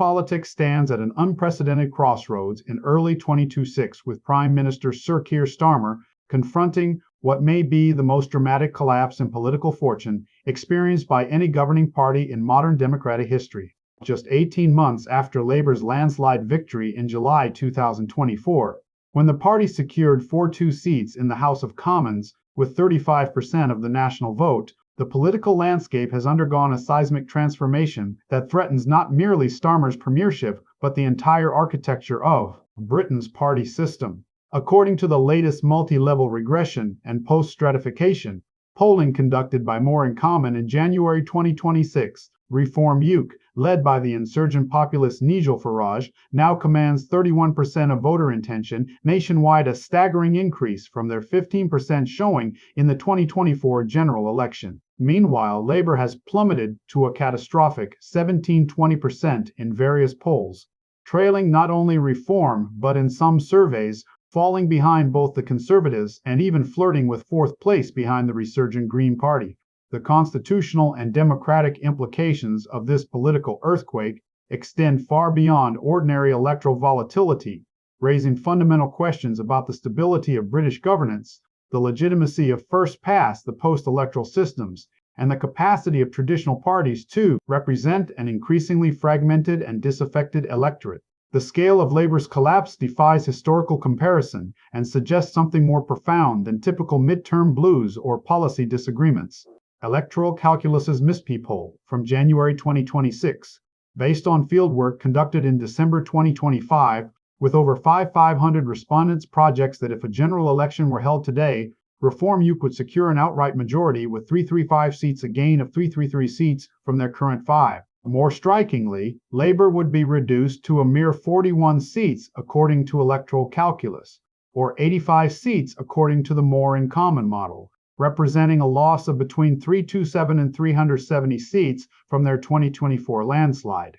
Politics stands at an unprecedented crossroads in early 2026 with Prime Minister Sir Keir Starmer confronting what may be the most dramatic collapse in political fortune experienced by any governing party in modern democratic history. Just 18 months after Labour's landslide victory in July 2024, when the party secured 42 seats in the House of Commons with 35% of the national vote, the political landscape has undergone a seismic transformation that threatens not merely Starmer's premiership, but the entire architecture of Britain's party system. According to the latest multi-level regression and post-stratification polling conducted by More in Common in January 2026, Reform UK, led by the insurgent populist Nigel Farage, now commands 31% of voter intention nationwide, a staggering increase from their 15% showing in the 2024 general election. Meanwhile, Labour has plummeted to a catastrophic 17-20% in various polls, trailing not only Reform but in some surveys falling behind both the Conservatives and even flirting with fourth place behind the resurgent Green Party. The constitutional and democratic implications of this political earthquake extend far beyond ordinary electoral volatility, raising fundamental questions about the stability of British governance, the legitimacy of first past the post-electoral systems, and the capacity of traditional parties to represent an increasingly fragmented and disaffected electorate. The scale of Labour's collapse defies historical comparison and suggests something more profound than typical midterm blues or policy disagreements. Electoral Calculus's MISPI poll from January 2026, based on fieldwork conducted in December 2025, with over 5,500 respondents, projects that if a general election were held today, Reform UK would secure an outright majority with 335 seats, a gain of 333 seats from their current 5. More strikingly, Labour would be reduced to a mere 41 seats according to Electoral Calculus, or 85 seats according to the More in Common model, representing a loss of between 327 and 370 seats from their 2024 landslide.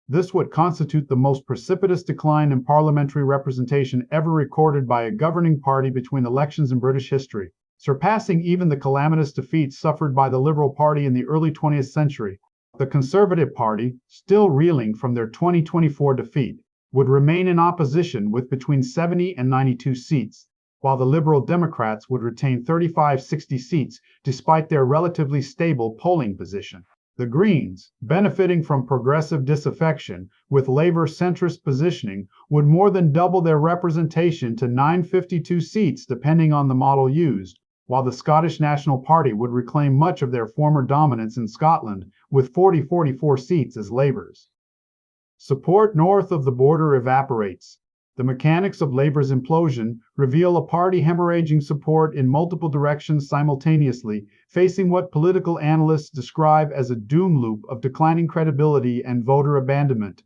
This would constitute the most precipitous decline in parliamentary representation ever recorded by a governing party between elections in British history, surpassing even the calamitous defeats suffered by the Liberal Party in the early 20th century. The Conservative Party, still reeling from their 2024 defeat, would remain in opposition with between 70 and 92 seats, while the Liberal Democrats would retain 35-60 seats despite their relatively stable polling position. The Greens, benefiting from progressive disaffection with Labour centrist positioning, would more than double their representation to 952 seats depending on the model used, while the Scottish National Party would reclaim much of their former dominance in Scotland with 44 seats as Labour's. Support north of the border evaporates. The mechanics of Labour's implosion reveal a party hemorrhaging support in multiple directions simultaneously, facing what political analysts describe as a doom loop of declining credibility and voter abandonment.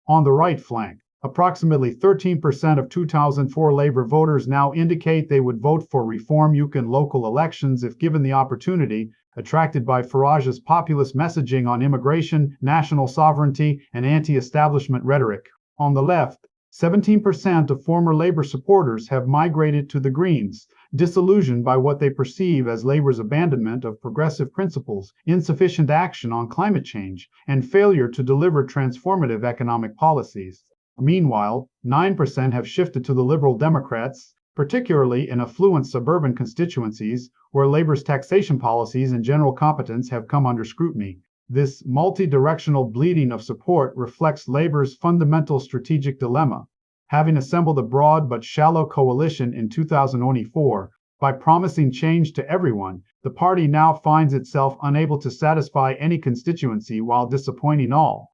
On the right flank, approximately 13% of 2004 Labour voters now indicate they would vote for Reform UK in local elections if given the opportunity, attracted by Farage's populist messaging on immigration, national sovereignty, and anti-establishment rhetoric. On the left, 17% of former Labour supporters have migrated to the Greens, disillusioned by what they perceive as Labour's abandonment of progressive principles, insufficient action on climate change, and failure to deliver transformative economic policies. Meanwhile, 9% have shifted to the Liberal Democrats, particularly in affluent suburban constituencies where Labour's taxation policies and general competence have come under scrutiny. This multi-directional bleeding of support reflects Labour's fundamental strategic dilemma. Having assembled a broad but shallow coalition in 2024, by promising change to everyone, the party now finds itself unable to satisfy any constituency while disappointing all.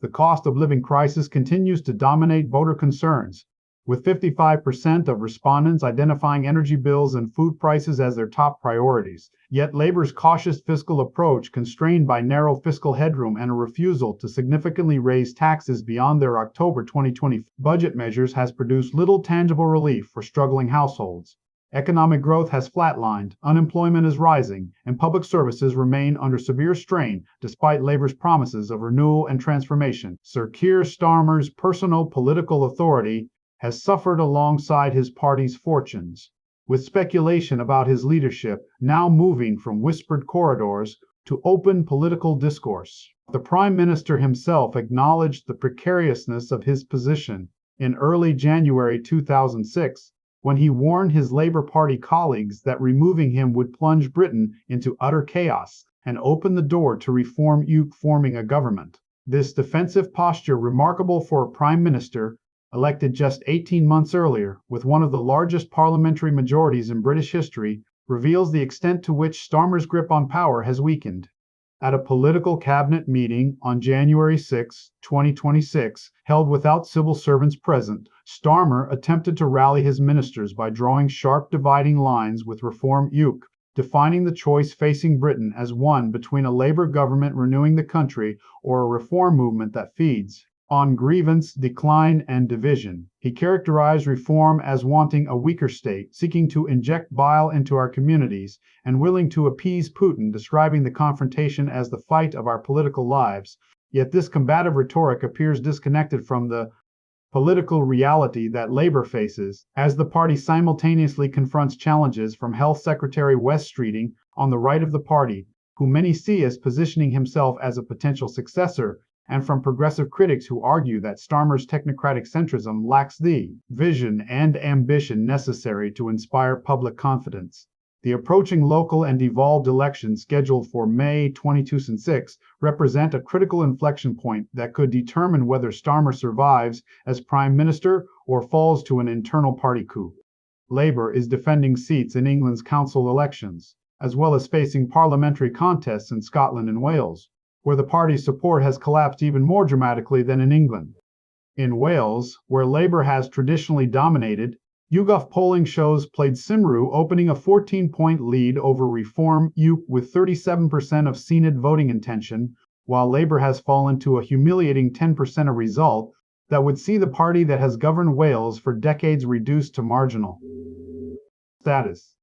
The cost of living crisis continues to dominate voter concerns, with 55% of respondents identifying energy bills and food prices as their top priorities. Yet Labour's cautious fiscal approach, constrained by narrow fiscal headroom and a refusal to significantly raise taxes beyond their October 2020 budget measures, has produced little tangible relief for struggling households. Economic growth has flatlined, unemployment is rising, and public services remain under severe strain despite Labour's promises of renewal and transformation. Sir Keir Starmer's personal political authority has suffered alongside his party's fortunes, with speculation about his leadership now moving from whispered corridors to open political discourse. The Prime Minister himself acknowledged the precariousness of his position in early January 2006 when he warned his Labour Party colleagues that removing him would plunge Britain into utter chaos and open the door to Reform UK forming a government. This defensive posture, remarkable for a Prime Minister elected just 18 months earlier with one of the largest parliamentary majorities in British history, reveals the extent to which Starmer's grip on power has weakened. At a political cabinet meeting on January 6, 2026, held without civil servants present, Starmer attempted to rally his ministers by drawing sharp dividing lines with Reform UK, defining the choice facing Britain as one between a Labour government renewing the country or a reform movement that feeds on grievance, decline, and division. He characterized reform as wanting a weaker state, seeking to inject bile into our communities, and willing to appease Putin, describing the confrontation as the fight of our political lives. Yet this combative rhetoric appears disconnected from the political reality that Labour faces, as the party simultaneously confronts challenges from Health Secretary Wes Streeting on the right of the party, who many see as positioning himself as a potential successor, and from progressive critics who argue that Starmer's technocratic centrism lacks the vision and ambition necessary to inspire public confidence. The approaching local and devolved elections scheduled for May 2026 represent a critical inflection point that could determine whether Starmer survives as Prime Minister or falls to an internal party coup. Labour is defending seats in England's council elections, as well as facing parliamentary contests in Scotland and Wales, where the party's support has collapsed even more dramatically than in England. In Wales, where Labour has traditionally dominated, YouGov polling shows Plaid Cymru opening a 14-point lead over Reform UK with 37% of Senedd voting intention, while Labour has fallen to a humiliating 10%, a result that would see the party that has governed Wales for decades reduced to marginal status.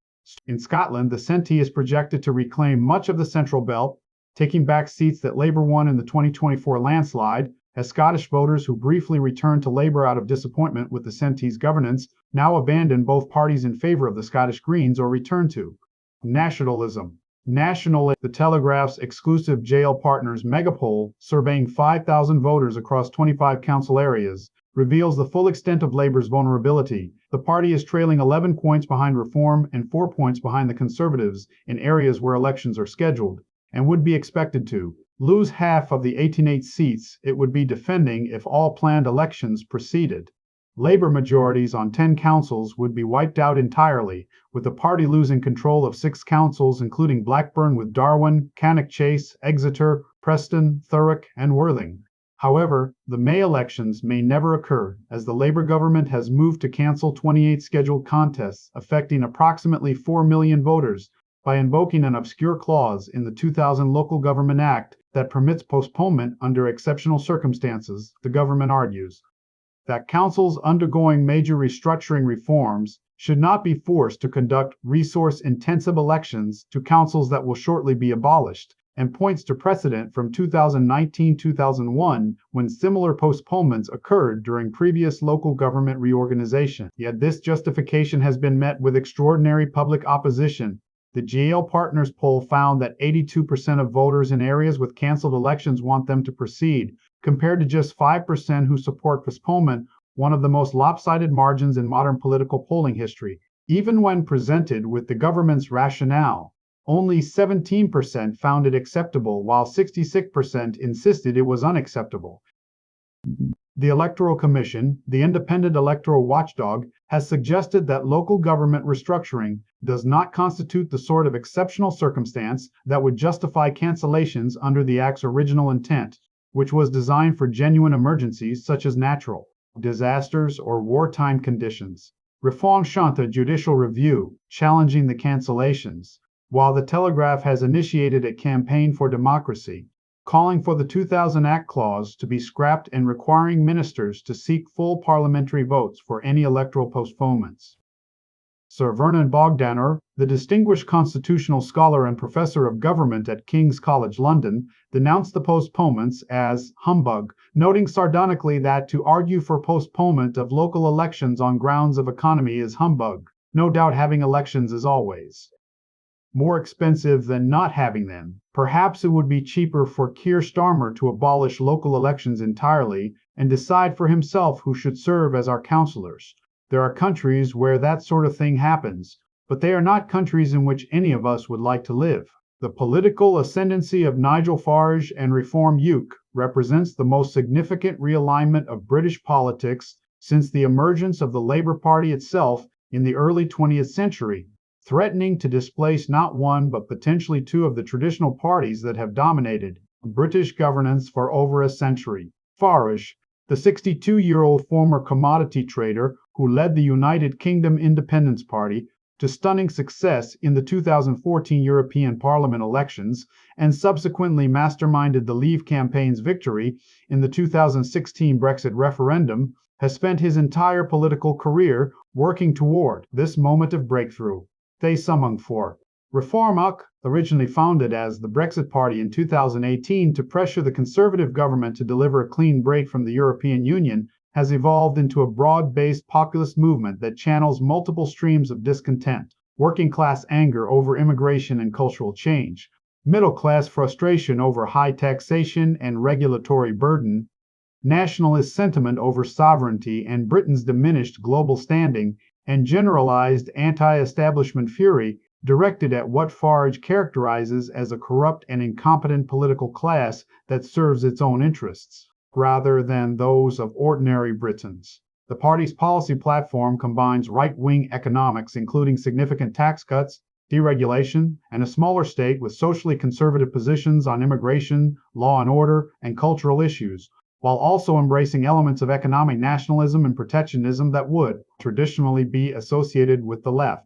In Scotland, the Centre is projected to reclaim much of the Central Belt, taking back seats that Labour won in the 2024 landslide, as Scottish voters who briefly returned to Labour out of disappointment with the Centre's governance now abandon both parties in favour of the Scottish Greens or return to nationalism. The Telegraph's exclusive Jail Partners megapoll, surveying 5,000 voters across 25 council areas, reveals the full extent of Labour's vulnerability. The party is trailing 11 points behind Reform and 4 points behind the Conservatives in areas where elections are scheduled, and would be expected to lose half of the 88 seats it would be defending if all planned elections proceeded. Labour majorities on 10 councils would be wiped out entirely, with the party losing control of 6 councils including Blackburn with Darwen, Cannock Chase, Exeter, Preston, Thurrock, and Worthing. However, the May elections may never occur, as the Labour government has moved to cancel 28 scheduled contests affecting approximately 4 million voters by invoking an obscure clause in the 2000 Local Government Act that permits postponement under exceptional circumstances. The government argues that councils undergoing major restructuring reforms should not be forced to conduct resource-intensive elections to councils that will shortly be abolished, and points to precedent from 2019-2001 when similar postponements occurred during previous local government reorganization. Yet this justification has been met with extraordinary public opposition. The GL Partners poll found that 82% of voters in areas with cancelled elections want them to proceed, compared to just 5% who support postponement, one of the most lopsided margins in modern political polling history. Even when presented with the government's rationale, only 17% found it acceptable, while 66% insisted it was unacceptable. The Electoral Commission, the independent electoral watchdog, has suggested that local government restructuring does not constitute the sort of exceptional circumstance that would justify cancellations under the Act's original intent, which was designed for genuine emergencies such as natural disasters or wartime conditions. Réforme chante a judicial review, challenging the cancellations, while the Telegraph has initiated a campaign for democracy, calling for the 2000 Act clause to be scrapped and requiring ministers to seek full parliamentary votes for any electoral postponements. Sir Vernon Bogdanor, the distinguished constitutional scholar and professor of government at King's College London, denounced the postponements as humbug, noting sardonically that to argue for postponement of local elections on grounds of economy is humbug. No doubt having elections is always more expensive than not having them, Perhaps it would be cheaper for Keir Starmer to abolish local elections entirely and decide for himself who should serve as our councillors. There are countries where that sort of thing happens, but they are not countries in which any of us would like to live. The political ascendancy of Nigel Farage and Reform UK represents the most significant realignment of British politics since the emergence of the Labour Party itself in the early 20th century, threatening to displace not one but potentially two of the traditional parties that have dominated British governance for over a century. Farage, the 62-year-old former commodity trader who led the United Kingdom Independence Party to stunning success in the 2014 European Parliament elections and subsequently masterminded the Leave campaign's victory in the 2016 Brexit referendum, has spent his entire political career working toward this moment of breakthrough. They summoned for Reform UK, originally founded as the Brexit Party in 2018 to pressure the Conservative government to deliver a clean break from the European Union, has evolved into a broad-based populist movement that channels multiple streams of discontent: working-class anger over immigration and cultural change, middle-class frustration over high taxation and regulatory burden, nationalist sentiment over sovereignty and Britain's diminished global standing, and generalized anti-establishment fury directed at what Farage characterizes as a corrupt and incompetent political class that serves its own interests, rather than those of ordinary Britons. The party's policy platform combines right-wing economics, including significant tax cuts, deregulation, and a smaller state, with socially conservative positions on immigration, law and order, and cultural issues, while also embracing elements of economic nationalism and protectionism that would traditionally be associated with the left.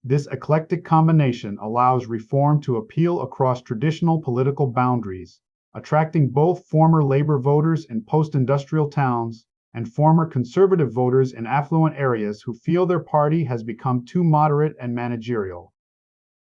This eclectic combination allows Reform to appeal across traditional political boundaries, attracting both former Labour voters in post-industrial towns and former Conservative voters in affluent areas who feel their party has become too moderate and managerial.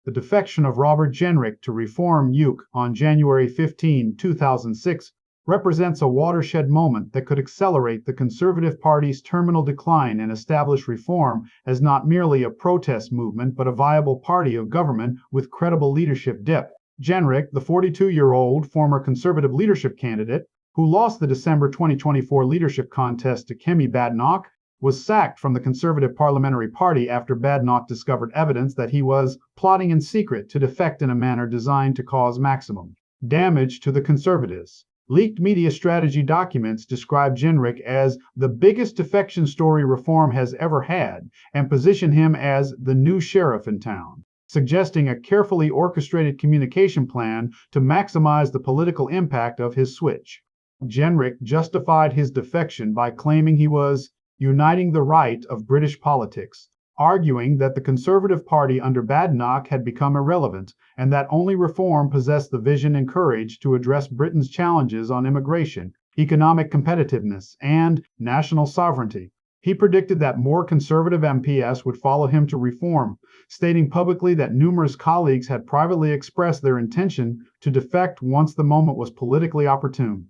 The defection of Robert Jenrick to Reform UK on January 15, 2006, represents a watershed moment that could accelerate the Conservative Party's terminal decline and establish Reform as not merely a protest movement but a viable party of government with credible leadership depth. Jenrick, the 42-year-old former Conservative leadership candidate, who lost the December 2024 leadership contest to Kemi Badenoch, was sacked from the Conservative Parliamentary Party after Badenoch discovered evidence that he was plotting in secret to defect in a manner designed to cause maximum damage to the Conservatives. Leaked media strategy documents describe Jenrick as the biggest defection story Reform has ever had and position him as the new sheriff in town, suggesting a carefully orchestrated communication plan to maximize the political impact of his switch. Jenrick justified his defection by claiming he was uniting the right of British politics, arguing that the Conservative Party under Badenoch had become irrelevant and that only Reform possessed the vision and courage to address Britain's challenges on immigration, economic competitiveness, and national sovereignty. He predicted that more Conservative MPs would follow him to Reform, stating publicly that numerous colleagues had privately expressed their intention to defect once the moment was politically opportune.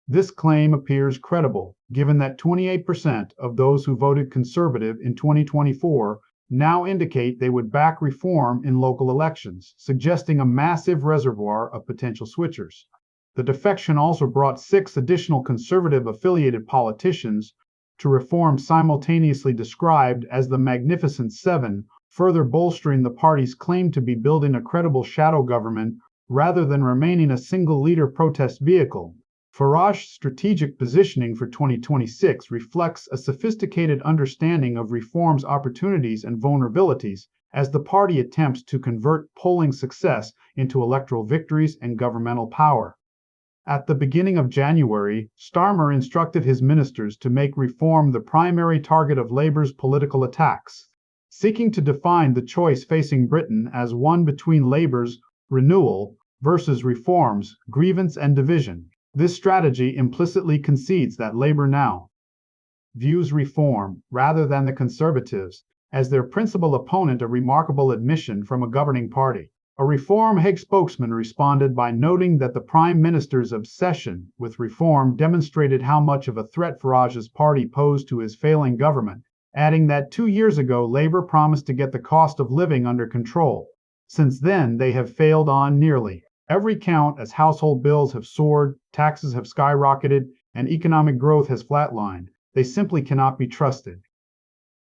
This claim appears credible, given that 28% of those who voted Conservative in 2024 now indicate they would back Reform in local elections, suggesting a massive reservoir of potential switchers. The defection also brought 6 additional Conservative-affiliated politicians to Reform, simultaneously described as the Magnificent Seven, further bolstering the party's claim to be building a credible shadow government rather than remaining a single-leader protest vehicle. Farage's strategic positioning for 2026 reflects a sophisticated understanding of Reform's opportunities and vulnerabilities as the party attempts to convert polling success into electoral victories and governmental power. At the beginning of January, Starmer instructed his ministers to make Reform the primary target of Labour's political attacks, seeking to define the choice facing Britain as one between Labour's renewal versus Reform's grievance and division. This strategy implicitly concedes that Labour now views Reform, rather than the Conservatives, as their principal opponent, a remarkable admission from a governing party. A Reform Hague spokesman responded by noting that the Prime Minister's obsession with Reform demonstrated how much of a threat Farage's party posed to his failing government, adding that 2 years ago Labour promised to get the cost of living under control. Since then, they have failed on nearly every count as household bills have soared, taxes have skyrocketed, and economic growth has flatlined. They simply cannot be trusted.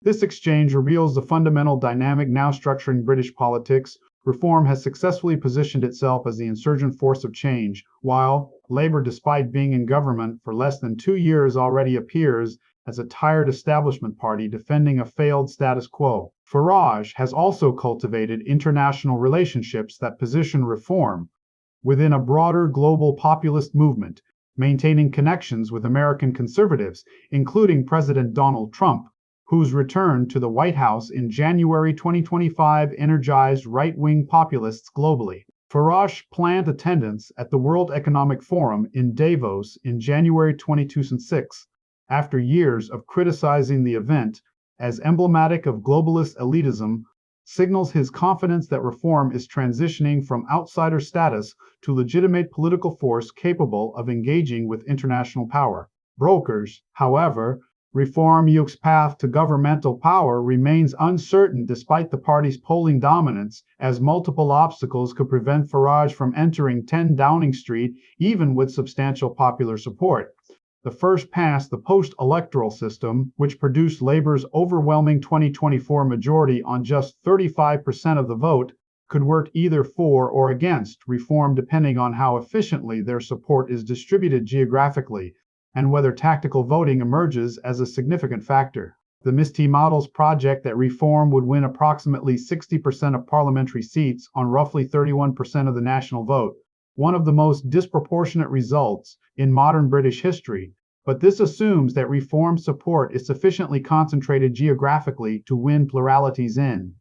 This exchange reveals the fundamental dynamic now structuring British politics. Reform has successfully positioned itself as the insurgent force of change, while Labour, despite being in government for less than 2 years, already appears as a tired establishment party defending a failed status quo. Farage has also cultivated international relationships that position reform within a broader global populist movement, maintaining connections with American conservatives, including President Donald Trump, whose return to the White House in January 2025 energized right-wing populists globally. Farage planned attendance at the World Economic Forum in Davos in January 2026, after years of criticizing the event as emblematic of globalist elitism, signals his confidence that reform is transitioning from outsider status to legitimate political force capable of engaging with international power. Brokers, however, Reform UK's path to governmental power remains uncertain despite the party's polling dominance, as multiple obstacles could prevent Farage from entering 10 Downing Street even with substantial popular support. The first past the post-electoral system, which produced Labour's overwhelming 2024 majority on just 35% of the vote, could work either for or against reform depending on how efficiently their support is distributed geographically, and whether tactical voting emerges as a significant factor. The Misty models project that reform would win approximately 60% of parliamentary seats on roughly 31% of the national vote, one of the most disproportionate results in modern British history, but this assumes that reform support is sufficiently concentrated geographically to win pluralities in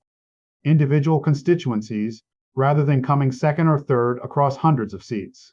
individual constituencies, rather than coming second or third across hundreds of seats.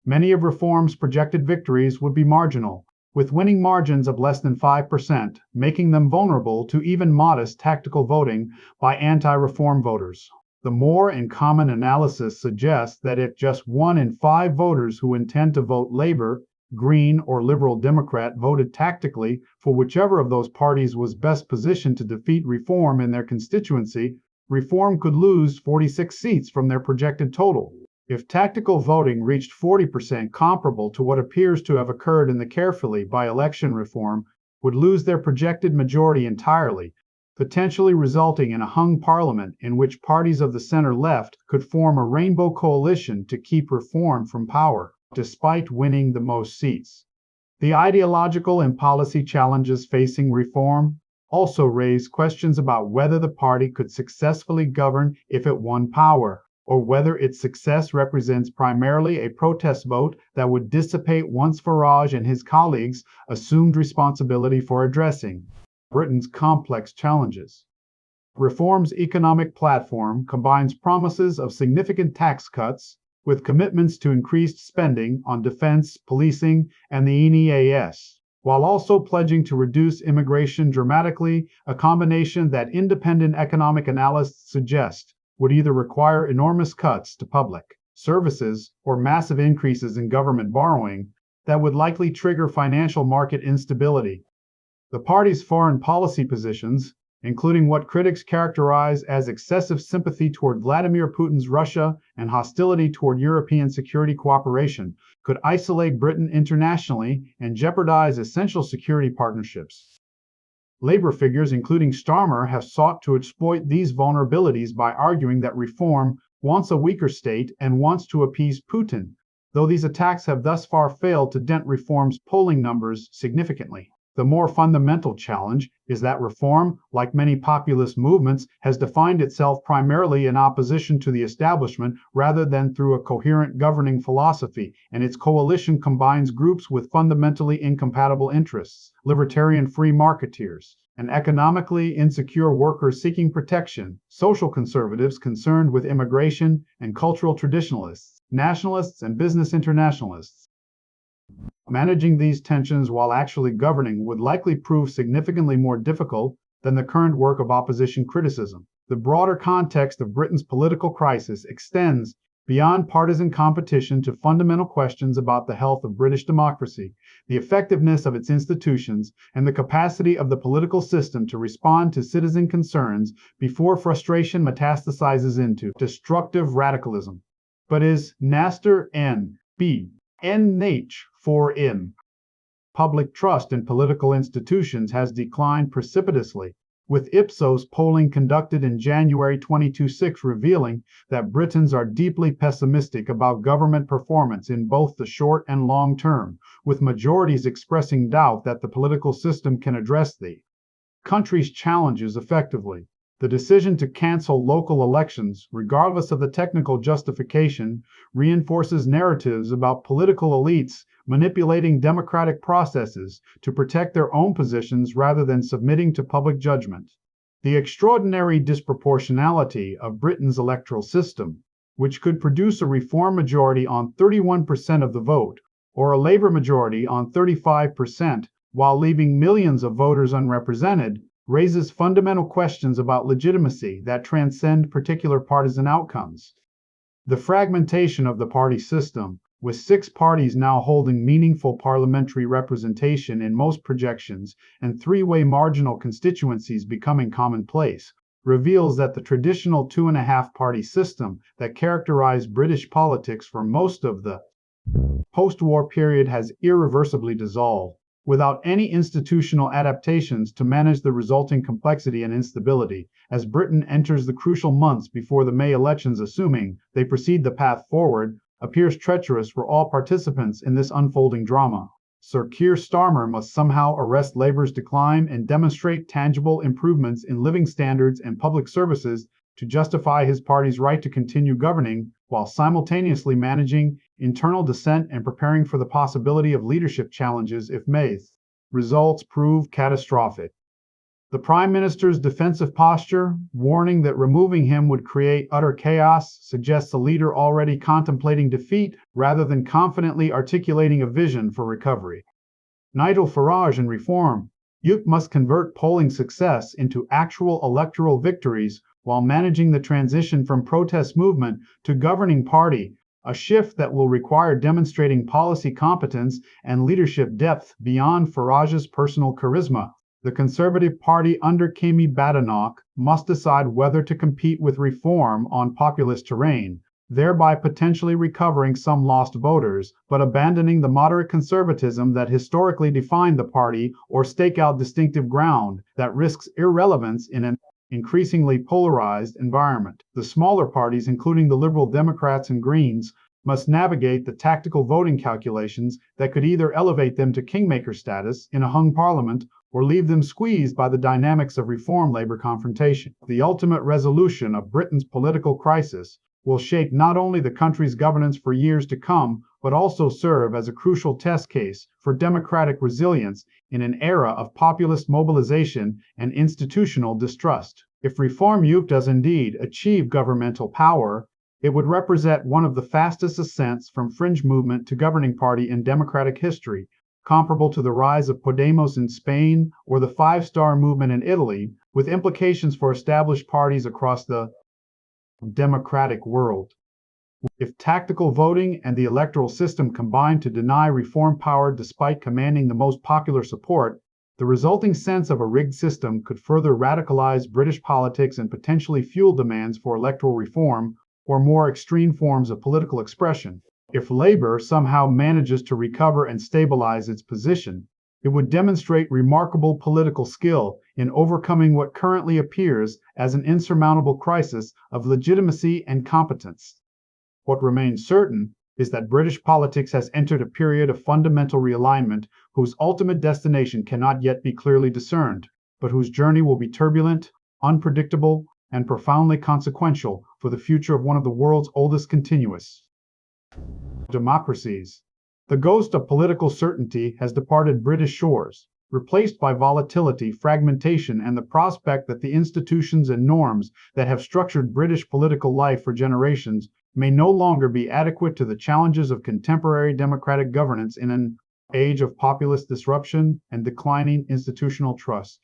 Many of reform's projected victories would be marginal, with winning margins of less than 5%, making them vulnerable to even modest tactical voting by anti-reform voters. The more in common analysis suggests that if just 1 in 5 voters who intend to vote Labour, Green, or Liberal Democrat voted tactically for whichever of those parties was best positioned to defeat reform in their constituency, reform could lose 46 seats from their projected total. If tactical voting reached 40%, comparable to what appears to have occurred in the carefully by-election reform, would lose their projected majority entirely, potentially resulting in a hung parliament in which parties of the center-left could form a rainbow coalition to keep reform from power, despite winning the most seats. The ideological and policy challenges facing reform also raise questions about whether the party could successfully govern if it won power, or whether its success represents primarily a protest vote that would dissipate once Farage and his colleagues assumed responsibility for addressing Britain's complex challenges. Reform's economic platform combines promises of significant tax cuts with commitments to increased spending on defense, policing, and the NEAS, while also pledging to reduce immigration dramatically, a combination that independent economic analysts suggest would either require enormous cuts to public services or massive increases in government borrowing that would likely trigger financial market instability. The party's foreign policy positions, including what critics characterize as excessive sympathy toward Vladimir Putin's Russia and hostility toward European security cooperation, could isolate Britain internationally and jeopardize essential security partnerships. Labour figures, including Starmer, have sought to exploit these vulnerabilities by arguing that reform wants a weaker state and wants to appease Putin, though these attacks have thus far failed to dent reform's polling numbers significantly. The more fundamental challenge is that reform, like many populist movements, has defined itself primarily in opposition to the establishment rather than through a coherent governing philosophy, and its coalition combines groups with fundamentally incompatible interests: libertarian free marketeers, and economically insecure workers seeking protection, social conservatives concerned with immigration, and cultural traditionalists, nationalists, and business internationalists. Managing these tensions while actually governing would likely prove significantly more difficult than the current work of opposition criticism. The broader context of Britain's political crisis extends beyond partisan competition to fundamental questions about the health of British democracy, the effectiveness of its institutions, and the capacity of the political system to respond to citizen concerns before frustration metastasizes into destructive radicalism. but is Naster N. B. NH 4 in. Public trust in political institutions has declined precipitously, with Ipsos polling conducted in January 2026 revealing that Britons are deeply pessimistic about government performance in both the short and long term, with majorities expressing doubt that the political system can address the country's challenges effectively. The decision to cancel local elections, regardless of the technical justification, reinforces narratives about political elites manipulating democratic processes to protect their own positions rather than submitting to public judgment. The extraordinary disproportionality of Britain's electoral system, which could produce a Reform majority on 31% of the vote, or a Labour majority on 35%, while leaving millions of voters unrepresented, raises fundamental questions about legitimacy that transcend particular partisan outcomes. The fragmentation of the party system, with 6 parties now holding meaningful parliamentary representation in most projections and 3-way marginal constituencies becoming commonplace, reveals that the traditional 2.5-party system that characterized British politics for most of the post-war period has irreversibly dissolved, without any institutional adaptations to manage the resulting complexity and instability, as Britain enters the crucial months before the May elections. Assuming they proceed, the path forward appears treacherous for all participants in this unfolding drama. Sir Keir Starmer must somehow arrest Labour's decline and demonstrate tangible improvements in living standards and public services to justify his party's right to continue governing, while simultaneously managing internal dissent and preparing for the possibility of leadership challenges if May's results prove catastrophic. The Prime Minister's defensive posture, warning that removing him would create utter chaos, suggests a leader already contemplating defeat rather than confidently articulating a vision for recovery. Nigel Farage in Reform UK must convert polling success into actual electoral victories while managing the transition from protest movement to governing party, a shift that will require demonstrating policy competence and leadership depth beyond Farage's personal charisma. The Conservative Party under Kemi Badenoch must decide whether to compete with Reform on populist terrain, thereby potentially recovering some lost voters, but abandoning the moderate conservatism that historically defined the party, or stake out distinctive ground that risks irrelevance in an increasingly polarized environment. The smaller parties, including the Liberal Democrats and Greens, must navigate the tactical voting calculations that could either elevate them to kingmaker status in a hung parliament or leave them squeezed by the dynamics of Reform-Labour confrontation. The ultimate resolution of Britain's political crisis will shape not only the country's governance for years to come, but also serve as a crucial test case for democratic resilience in an era of populist mobilization and institutional distrust. If Reform UK does indeed achieve governmental power, it would represent one of the fastest ascents from fringe movement to governing party in democratic history, comparable to the rise of Podemos in Spain or the Five Star Movement in Italy, with implications for established parties across the democratic world. If tactical voting and the electoral system combine to deny Reform power despite commanding the most popular support, the resulting sense of a rigged system could further radicalize British politics and potentially fuel demands for electoral reform or more extreme forms of political expression. If Labour somehow manages to recover and stabilize its position, it would demonstrate remarkable political skill in overcoming what currently appears as an insurmountable crisis of legitimacy and competence. What remains certain is that British politics has entered a period of fundamental realignment whose ultimate destination cannot yet be clearly discerned, but whose journey will be turbulent, unpredictable, and profoundly consequential for the future of one of the world's oldest continuous democracies. The ghost of political certainty has departed British shores, replaced by volatility, fragmentation, and the prospect that the institutions and norms that have structured British political life for generations may no longer be adequate to the challenges of contemporary democratic governance in an age of populist disruption and declining institutional trust.